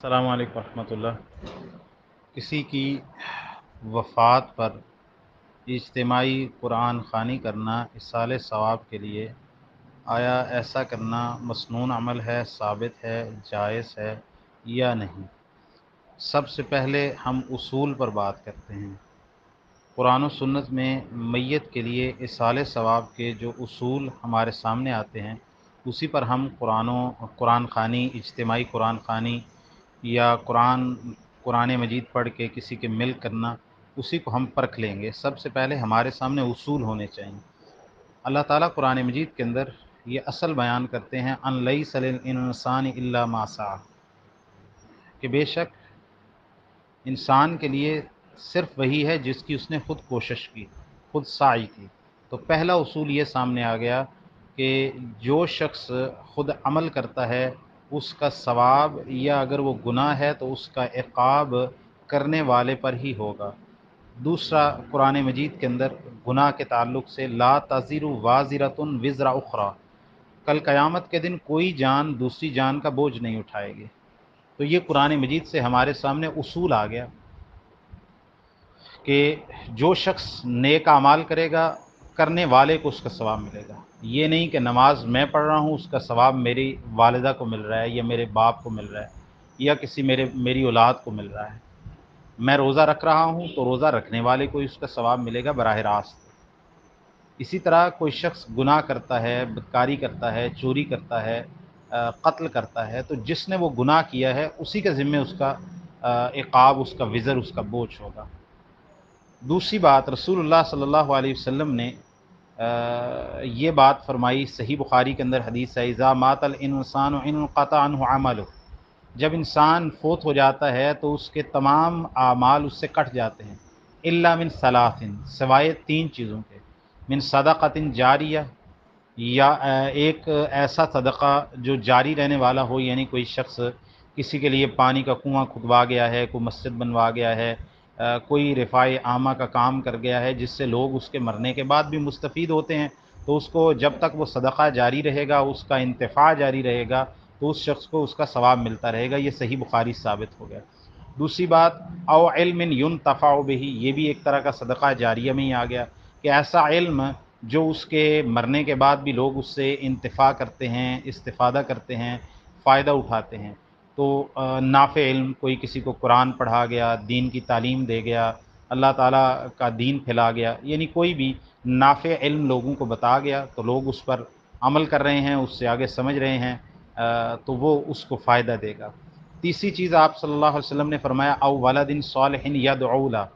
السلام علیکم ورحمۃ اللہ۔ کسی کی وفات پر اجتماعی قرآن خوانی کرنا اصال ثواب کے لیے، آیا ایسا کرنا مسنون عمل ہے، ثابت ہے، جائز ہے یا نہیں؟ سب سے پہلے ہم اصول پر بات کرتے ہیں۔ قرآن و سنت میں میت کے لیے اصال ثواب کے جو اصول ہمارے سامنے آتے ہیں، اسی پر ہم قرآن خوانی، اجتماعی قرآن خوانی یا قرآن مجید پڑھ کے کسی کے مل کرنا، اسی کو ہم پرکھ لیں گے۔ سب سے پہلے ہمارے سامنے اصول ہونے چاہئیں۔ اللہ تعالیٰ قرآن مجید کے اندر یہ اصل بیان کرتے ہیں، ان لیس للانسان الا ما سعی، کہ بے شک انسان کے لیے صرف وہی ہے جس کی اس نے خود کوشش کی، خود سعی کی۔ تو پہلا اصول یہ سامنے آ گیا کہ جو شخص خود عمل کرتا ہے اس کا ثواب، یا اگر وہ گناہ ہے تو اس کا عقاب کرنے والے پر ہی ہوگا۔ دوسرا، قرآن مجید کے اندر گناہ کے تعلق سے لا تزر وازرۃ وزر اخری، کل قیامت کے دن کوئی جان دوسری جان کا بوجھ نہیں اٹھائے گی۔ تو یہ قرآن مجید سے ہمارے سامنے اصول آ گیا کہ جو شخص نیک اعمال کرے گا، کرنے والے کو اس کا ثواب ملے گا۔ یہ نہیں کہ نماز میں پڑھ رہا ہوں، اس کا ثواب میری والدہ کو مل رہا ہے یا میرے باپ کو مل رہا ہے یا میری اولاد کو مل رہا ہے۔ میں روزہ رکھ رہا ہوں تو روزہ رکھنے والے کو اس کا ثواب ملے گا براہ راست۔ اسی طرح کوئی شخص گناہ کرتا ہے، بدکاری کرتا ہے، چوری کرتا ہے، قتل کرتا ہے، تو جس نے وہ گناہ کیا ہے اسی کے ذمے اس کا عقاب، اس کا وزر، اس کا بوجھ ہوگا۔ دوسری بات، رسول اللہ صلی اللہ علیہ وسلم نے یہ بات فرمائی، صحیح بخاری کے اندر حدیث ہے، اذا مات الانسان انقطع عنہ عملہ، جب انسان فوت ہو جاتا ہے تو اس کے تمام اعمال اس سے کٹ جاتے ہیں، الا من ثلاث، سوائے تین چیزوں کے، من صدقۃ جاریہ، یا ایک ایسا صدقہ جو جاری رہنے والا ہو، یعنی کوئی شخص کسی کے لیے پانی کا کنواں کھدوا گیا ہے، کوئی مسجد بنوا گیا ہے، کوئی رفاع عامہ کا کام کر گیا ہے جس سے لوگ اس کے مرنے کے بعد بھی مستفید ہوتے ہیں، تو اس کو جب تک وہ صدقہ جاری رہے گا، اس کا انتفاع جاری رہے گا، تو اس شخص کو اس کا ثواب ملتا رہے گا۔ یہ صحیح بخاری ثابت ہو گیا۔ دوسری بات، او علم ینتفع بہ، یہ بھی ایک طرح کا صدقہ جاریہ میں ہی آ گیا، کہ ایسا علم جو اس کے مرنے کے بعد بھی لوگ اس سے انتفاع کرتے ہیں، استفادہ کرتے ہیں، فائدہ اٹھاتے ہیں۔ تو نافع علم، کوئی کسی کو قرآن پڑھا گیا، دین کی تعلیم دے گیا، اللہ تعالیٰ کا دین پھیلا گیا، یعنی کوئی بھی نافع علم لوگوں کو بتا گیا تو لوگ اس پر عمل کر رہے ہیں، اس سے آگے سمجھ رہے ہیں، تو وہ اس کو فائدہ دے گا۔ تیسری چیز آپ صلی اللہ علیہ وسلم نے فرمایا، او ولد صالح یدعو لہ،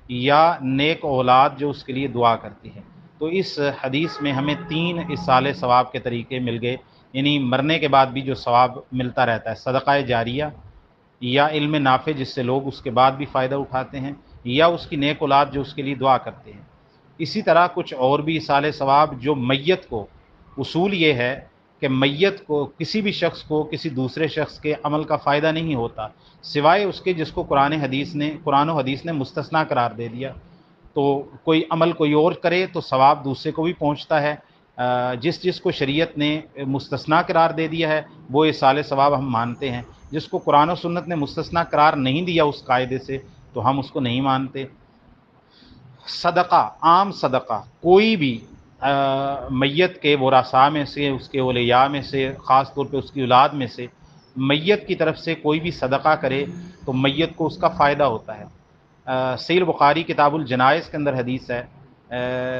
یا نیک اولاد جو اس کے لیے دعا کرتی ہے۔ تو اس حدیث میں ہمیں تین اصال ثواب کے طریقے مل گئے، یعنی مرنے کے بعد بھی جو ثواب ملتا رہتا ہے، صدقہ جاریہ، یا علم نافع جس سے لوگ اس کے بعد بھی فائدہ اٹھاتے ہیں، یا اس کی نیک اولاد جو اس کے لیے دعا کرتے ہیں۔ اسی طرح کچھ اور بھی اصال ثواب جو میت کو، اصول یہ ہے کہ میت کو، کسی بھی شخص کو کسی دوسرے شخص کے عمل کا فائدہ نہیں ہوتا، سوائے اس کے جس کو قرآن و حدیث نے مستثنیٰ قرار دے دیا۔ تو کوئی عمل کوئی اور کرے تو ثواب دوسرے کو بھی پہنچتا ہے، جس کو شریعت نے مستثنیٰ قرار دے دیا ہے وہ اصال ثواب ہم مانتے ہیں، جس کو قرآن و سنت نے مستثنیٰ قرار نہیں دیا اس قاعدے سے تو ہم اس کو نہیں مانتے۔ صدقہ، عام صدقہ، کوئی بھی میت کے ورثاء میں سے، اس کے اولیاء میں سے، خاص طور پہ اس کی اولاد میں سے میت کی طرف سے کوئی بھی صدقہ کرے تو میت کو اس کا فائدہ ہوتا ہے۔ صحیح بخاری کتاب الجنائز کے اندر حدیث ہے،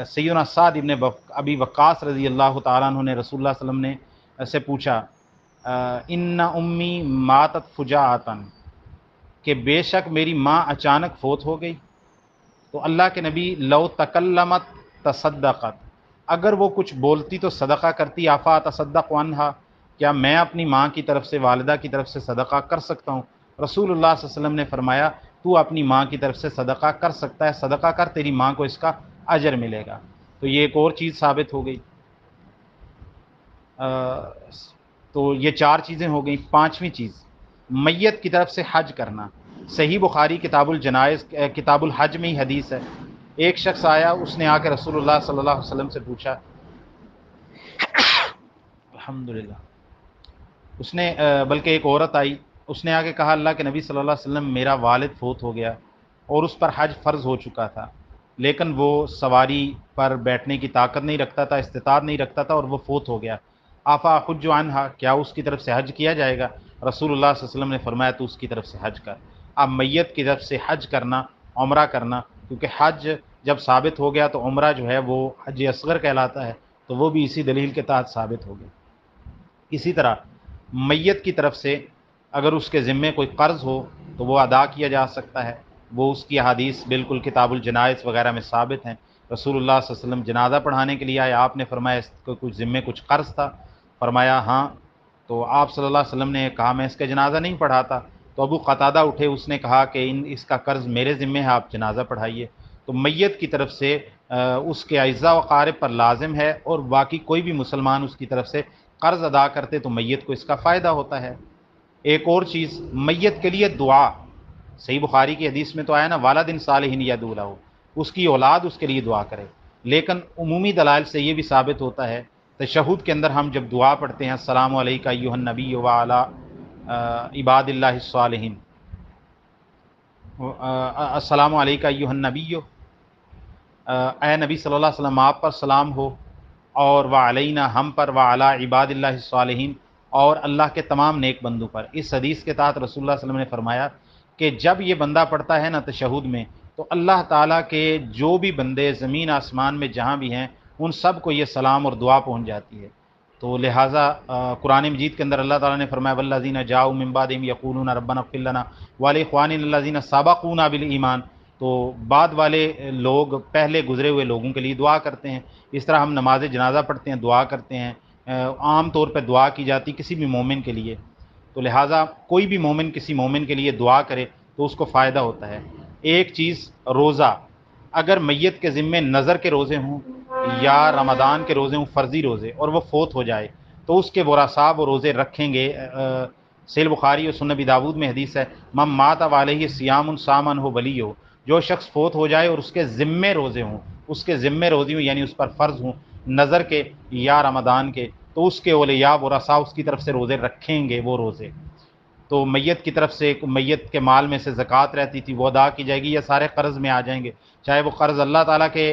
سیدنا سعد ابن ابی وقاص رضی اللہ تعالیٰ عنہ نے رسول اللہ صلی اللہ علیہ وسلم سے پوچھا، ان امی ماتت فجاعۃ، کہ بے شک میری ماں اچانک فوت ہو گئی، تو اللہ کے نبی، لو تکلمت تصدقت، اگر وہ کچھ بولتی تو صدقہ کرتی، آفا تصدق عنہا، کیا میں اپنی ماں کی طرف سے، والدہ کی طرف سے صدقہ کر سکتا ہوں؟ رسول اللہ صلی اللہ علیہ وسلم نے فرمایا، تو اپنی ماں کی طرف سے صدقہ کر سکتا ہے، صدقہ کر، تیری ماں کو اس کا اجر ملے گا۔ تو یہ ایک اور چیز ثابت ہو گئی۔ تو یہ چار چیزیں ہو گئیں۔ پانچویں چیز، میت کی طرف سے حج کرنا۔ صحیح بخاری کتاب الجنائز کتاب الحج میں ہی حدیث ہے، ایک شخص آیا، اس نے آ کے رسول اللہ صلی اللہ علیہ وسلم سے پوچھا، الحمدللہ، اس نے بلکہ ایک عورت آئی اس نے آگے کہا اللہ کے نبی صلی اللہ علیہ وسلم میرا والد فوت ہو گیا اور اس پر حج فرض ہو چکا تھا، لیکن وہ سواری پر بیٹھنے کی طاقت نہیں رکھتا تھا، استطاعت نہیں رکھتا تھا اور وہ فوت ہو گیا، آفا حج عنہا، کیا اس کی طرف سے حج کیا جائے گا؟ رسول اللہ صلی اللہ علیہ وسلم نے فرمایا تو اس کی طرف سے حج کر۔ اب میت کی طرف سے حج کرنا، عمرہ کرنا، کیونکہ حج جب ثابت ہو گیا تو عمرہ جو ہے وہ حج اصغر کہلاتا ہے، تو وہ بھی اسی دلیل کے تحت ثابت ہو گیا۔ اسی طرح میت کی طرف سے اگر اس کے ذمے کوئی قرض ہو تو وہ ادا کیا جا سکتا ہے، وہ اس کی احادیث بالکل کتاب الجنائز وغیرہ میں ثابت ہیں۔ رسول اللہ صلی اللہ علیہ وسلم جنازہ پڑھانے کے لیے آئے، آپ نے فرمایا اس کو کچھ ذمے کچھ قرض تھا؟ فرمایا ہاں، تو آپ صلی اللہ علیہ وسلم نے کہا میں اس کا جنازہ نہیں پڑھاتا، تو ابو قتادہ اٹھے، اس نے کہا کہ اس کا قرض میرے ذمے ہے، آپ جنازہ پڑھائیے۔ تو میت کی طرف سے اس کے اعزاء و اقارب پر لازم ہے، اور باقی کوئی بھی مسلمان اس کی طرف سے قرض ادا کرتے تو میت کو اس کا فائدہ ہوتا ہے۔ ایک اور چیز، میت کے لیے دعا، صحیح بخاری کی حدیث میں تو آیا نا والد صالح یدعو لہ، اس کی اولاد اس کے لیے دعا کرے، لیکن عمومی دلائل سے یہ بھی ثابت ہوتا ہے، تشہد کے اندر ہم جب دعا پڑھتے ہیں السلام علیک ایھا النبی وعلی عباد اللہ الصالحین، السلام علیک ایھا النبی، اے نبی صلی اللہ علیہ وسلم آپ پر سلام ہو، اور وعلینا ہم پر، وعلی عباد اللہ الصالحین اور اللہ کے تمام نیک بندوں پر۔ اس حدیث کے تحت رسول اللہ صلی اللہ علیہ وسلم نے فرمایا کہ جب یہ بندہ پڑھتا ہے نا تشہد میں، تو اللہ تعالیٰ کے جو بھی بندے زمین آسمان میں جہاں بھی ہیں ان سب کو یہ سلام اور دعا پہنچ جاتی ہے۔ تو لہٰذا قرآن مجید کے اندر اللہ تعالیٰ نے فرمایا والذین جاؤوا من بعدہم یقولون ربنا اغفر لنا ولاخواننا الذین سبقونا بالایمان، تو بعد والے لوگ پہلے گزرے ہوئے لوگوں کے لیے دعا کرتے ہیں۔ اس طرح ہم نماز جنازہ پڑھتے ہیں، دعا کرتے ہیں، عام طور پہ دعا کی جاتی کسی بھی مومن کے لیے، تو لہٰذا کوئی بھی مومن کسی مومن کے لیے دعا کرے تو اس کو فائدہ ہوتا ہے۔ ایک چیز، روزہ، اگر میت کے ذمے نظر کے روزے ہوں یا رمضان کے روزے ہوں، فرضی روزے، اور وہ فوت ہو جائے تو اس کے ورثاء وہ روزے رکھیں گے۔ صحیح بخاری اور سنن ابی داؤد میں حدیث ہے من مات وعلیہ صیام صام عنہ ولی، جو شخص فوت ہو جائے اور اس کے ذمے روزے ہوں، اس کے ذمے روزی ہوں یعنی اس پر فرض ہوں نظر کے یا رمضان کے، تو اس کے اولیاء ورثاء اس کی طرف سے روزے رکھیں گے وہ روزے۔ تو میت کی طرف سے میت کے مال میں سے زکوٰۃ رہتی تھی وہ ادا کی جائے گی، یا سارے قرض میں آ جائیں گے، چاہے وہ قرض اللہ تعالیٰ کے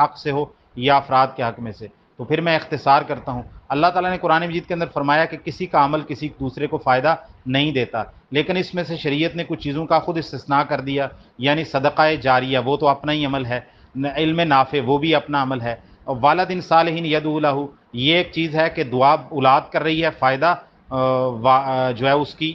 حق سے ہو یا افراد کے حق میں سے۔ تو پھر میں اختصار کرتا ہوں، اللہ تعالیٰ نے قرآن مجید کے اندر فرمایا کہ کسی کا عمل کسی دوسرے کو فائدہ نہیں دیتا، لیکن اس میں سے شریعت نے کچھ چیزوں کا خود استثناء کر دیا، یعنی صدقہ جاریہ وہ تو اپنا ہی عمل ہے، علم نافع وہ بھی اپنا عمل ہے، اور والد صالح یدعو لہ یہ ایک چیز ہے کہ دعا اولاد کر رہی ہے، فائدہ جو ہے اس کی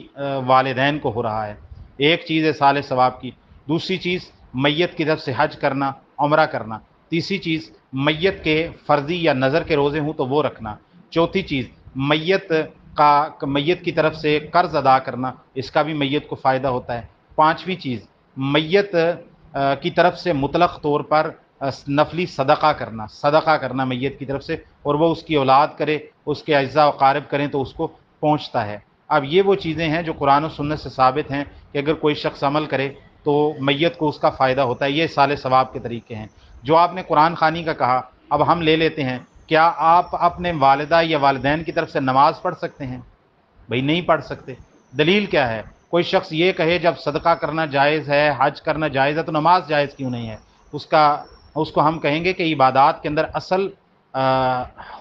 والدین کو ہو رہا ہے، ایک چیز ہے صالح ثواب کی۔ دوسری چیز میت کی طرف سے حج کرنا، عمرہ کرنا۔ تیسری چیز میت کے فرضی یا نظر کے روزے ہوں تو وہ رکھنا۔ چوتھی چیز میت کی طرف سے قرض ادا کرنا، اس کا بھی میت کو فائدہ ہوتا ہے۔ پانچویں چیز میت کی طرف سے مطلق طور پر نفلی صدقہ کرنا میت کی طرف سے، اور وہ اس کی اولاد کرے، اس کے اعزاء و اقارب کریں تو اس کو پہنچتا ہے۔ اب یہ وہ چیزیں ہیں جو قرآن و سنت سے ثابت ہیں کہ اگر کوئی شخص عمل کرے تو میت کو اس کا فائدہ ہوتا ہے، یہ صالح ثواب کے طریقے ہیں۔ جو آپ نے قرآن خوانی کا کہا، اب ہم لے لیتے ہیں، کیا آپ اپنے والدہ یا والدین کی طرف سے نماز پڑھ سکتے ہیں؟ بھئی نہیں پڑھ سکتے، دلیل کیا ہے؟ کوئی شخص یہ کہے جب صدقہ کرنا جائز ہے، حج کرنا جائز ہے، تو نماز جائز کیوں نہیں ہے؟ اس کو ہم کہیں گے کہ عبادات کے اندر اصل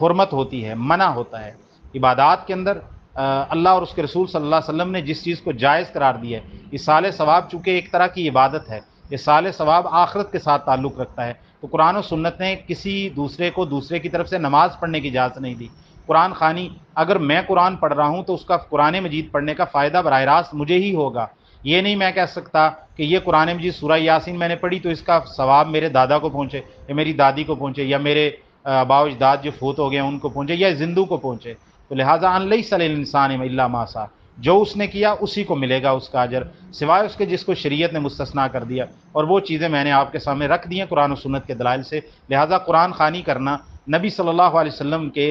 حرمت ہوتی ہے، منع ہوتا ہے۔ عبادات کے اندر اللہ اور اس کے رسول صلی اللہ علیہ وسلم نے جس چیز کو جائز قرار دیا ہے، ایصال ثواب چونکہ ایک طرح کی عبادت ہے، ایصال ثواب آخرت کے ساتھ تعلق رکھتا ہے، تو قرآن و سنت نے کسی دوسرے کو دوسرے کی طرف سے نماز پڑھنے کی اجازت نہیں دی۔ قرآن خوانی، اگر میں قرآن پڑھ رہا ہوں تو اس کا قرآن مجید پڑھنے کا فائدہ براہ راست مجھے ہی ہوگا، یہ نہیں میں کہہ سکتا کہ یہ قرآن مجید سورہ یاسین میں نے پڑھی تو اس کا ثواب میرے دادا کو پہنچے یا میری دادی کو پہنچے یا میرے آباء و اجداد جو فوت ہو گئے ہیں ان کو پہنچے یا زندوں کو پہنچے۔ تو لہٰذا ان لیس للانسان الا ما سعی، جو اس نے کیا اسی کو ملے گا اس کا اجر، سوائے اس کے جس کو شریعت نے مستثنیٰ کر دیا، اور وہ چیزیں میں نے آپ کے سامنے رکھ دی ہیں قرآن و سنت کے دلائل سے۔ لہٰذا قرآن خوانی کرنا، نبی صلی اللہ علیہ وسلم کے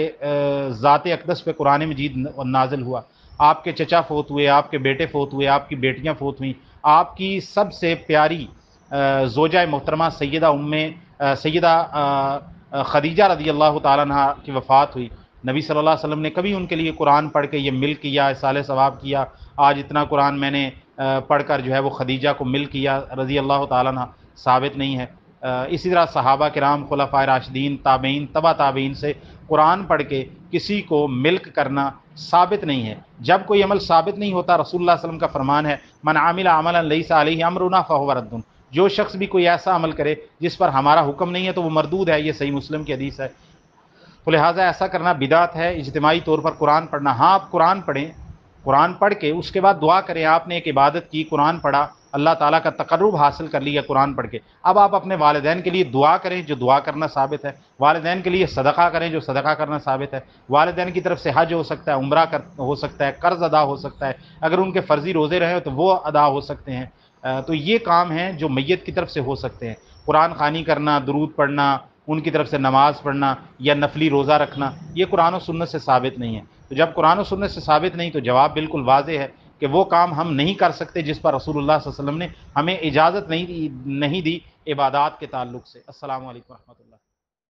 ذات اقدس پہ قرآن مجید نازل ہوا، آپ کے چچا فوت ہوئے، آپ کے بیٹے فوت ہوئے، آپ کی بیٹیاں فوت ہوئیں، آپ کی سب سے پیاری زوجہ محترمہ سیدہ خدیجہ رضی اللہ تعالیٰ عنہ کی وفات ہوئی، نبی صلی اللہ علیہ وسلم نے کبھی ان کے لیے قرآن پڑھ کے یہ مل کیا، اصال ثواب کیا، آج اتنا قرآن میں نے پڑھ کر جو ہے وہ خدیجہ کو مل کیا رضی اللہ تعالیٰ عنہ، ثابت نہیں ہے۔ اسی طرح صحابہ کرام، خلفائے راشدین، تابعین، تبع تابعین سے قرآن پڑھ کے کسی کو ملک کرنا ثابت نہیں ہے۔ جب کوئی عمل ثابت نہیں ہوتا، رسول اللہ صلی اللہ علیہ وسلم کا فرمان ہے من عامل عملا لیس علیہ امرنا فہو رد، جو شخص بھی کوئی ایسا عمل کرے جس پر ہمارا حکم نہیں ہے تو وہ مردود ہے، یہ صحیح مسلم کی حدیث ہے۔ تو لہٰذا ایسا کرنا بدعت ہے، اجتماعی طور پر قرآن پڑھنا۔ ہاں آپ قرآن پڑھیں، قرآن پڑھ کے اس کے بعد دعا کریں، آپ نے ایک عبادت کی، قرآن پڑھا، اللہ تعالیٰ کا تقرب حاصل کر لیا قرآن پڑھ کے، اب آپ اپنے والدین کے لیے دعا کریں جو دعا کرنا ثابت ہے، والدین کے لیے صدقہ کریں جو صدقہ کرنا ثابت ہے، والدین کی طرف سے حج ہو سکتا ہے، عمرہ ہو سکتا ہے، قرض ادا ہو سکتا ہے، اگر ان کے فرضی روزے رہے تو وہ ادا ہو سکتے ہیں۔ تو یہ کام ہیں جو میت کی طرف سے ہو سکتے ہیں۔ قرآن خوانی کرنا، درود پڑھنا، ان کی طرف سے نماز پڑھنا یا نفلی روزہ رکھنا، یہ قرآن و سنت سے ثابت نہیں ہے۔ تو جب قرآن و سنت سے ثابت نہیں تو جواب بالکل واضح ہے کہ وہ کام ہم نہیں کر سکتے جس پر رسول اللہ صلی اللہ علیہ وسلم نے ہمیں اجازت نہیں دی عبادات کے تعلق سے۔ السلام علیکم ورحمۃ اللہ۔